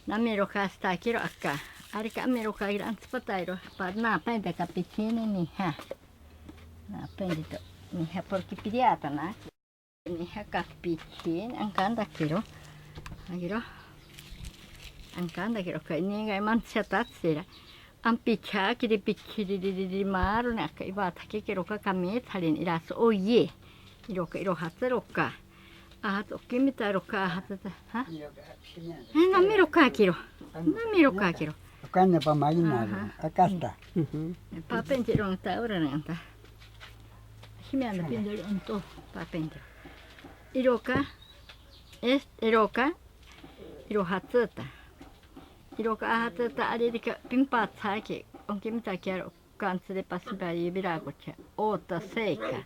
Namiro kasta kiro akka. Ari ka miro ka iran spatairo. Pa na pende ka piccini ni ha. Na pende to ni ha porque pidiata na. Ni ha ka piccini angkanda kiro. Agiro. Angkanda kiro ka ni ga man setatsira. An piccia che di piccini di maro ne ka ibata ke kiro ka kamethalin iraso oye. Iroka irohatseroka. Ahat okimita roka hatata. Ha? Namiro ka kiro. Namiro ka kiro. Kanne pa maginaro. Akasta. Papente ron ta ora nanta. Himianda pindel onto papente. Iroka iroka irohatsuta. Iroka ahatsuta aririka pimpatsa ke onkimita kiaro kantsure pasba yibiragocha. Ota seika.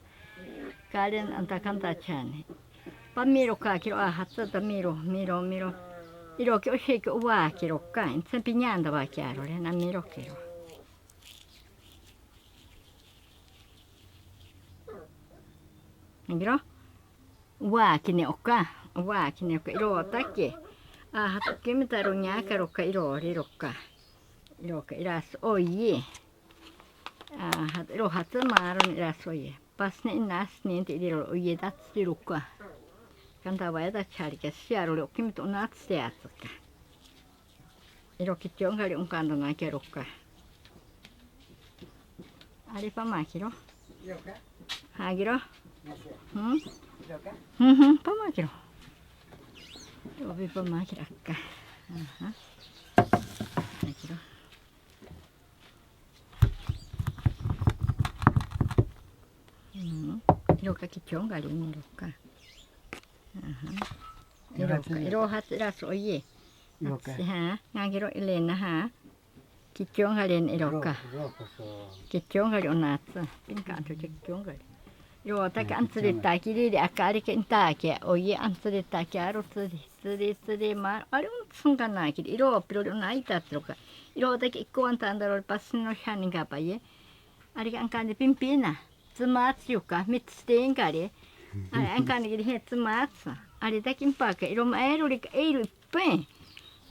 Karen anta kanta chane. Pamiro ka kiro ahatsuta miro. Iro che osceke uva kiro ka. Sempre nianda va chiaro, le namiro kiro. Ngiro? Uva kine oka. Uva kine oka. Iro take. Kimita ro nyaka ro ka iro ka. Iro ka iras oye. Iro hatsu maro iras oye. Pasne inas niente iro oye datsu ro ka. Kanta vai da charika siaro le okimito natsu yatsuka. Iro kichongali unkando na keroka. Ari pa makiro? Hagiro? Pa makiro. Obi pa makiro akka. Makiro. Iro ka kichongali unkando. Iro hatras oye. Ha, ngagiro ilena ha. Kichong halen iroka. Kichong halen onatsa. Pinkanto kichong halen. Iro taka antsrita kiri akari kenta ke oye antsrita karo tsuri ma. Ari untsunga na kiri. Iro pero naita troka. Iro taka ikko antandaro pasno shaninga pa ye. Ari ankande pimpina. Tsumatsuka mitstengare. Angkane kiri hetsumatsa. Ari takin paka iro maero rik eiru pe.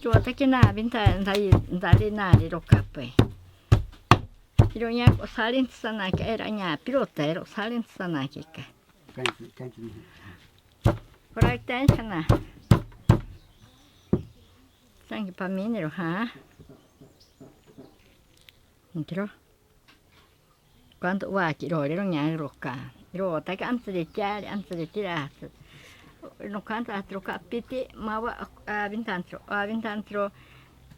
Iro takin na binta ndari nari rokape. Iro nya salin sanaki era nya pilota ero salin sanaki ka. Kanki. Korak tenshana. Sanki paminero ha. Intro. Quando waki iro nya roka. Iro tak antsre tiratsu. No canto altro capiti ma avintantro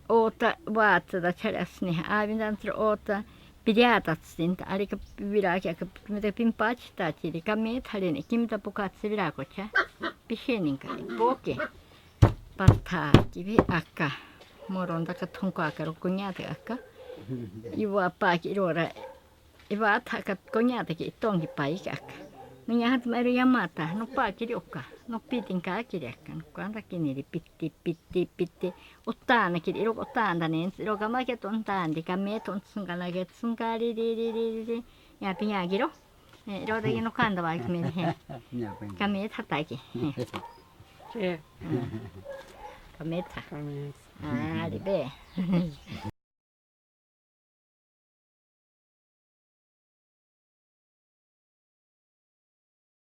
ota vat da cerasni avintantro ota piriatatsinta alika viraki mete pimpachita tiri kamet halene kimta pokatsi virakocha pisheninka poke patta kivi akka moronda ka tonko aka rokunyate akka iwa paki irora iwa taka konyate ki tongi paika akka minha hat mero yamata no pa kirioka no pitinka kiriaka no kanda kiniri pitti ottana kiri iro ottanda ne iro kama ke tontandi kame tonsunga na ge tsungari ri ya pinya giro iro de no kanda wa kimiri he kame tataki kame ta ribe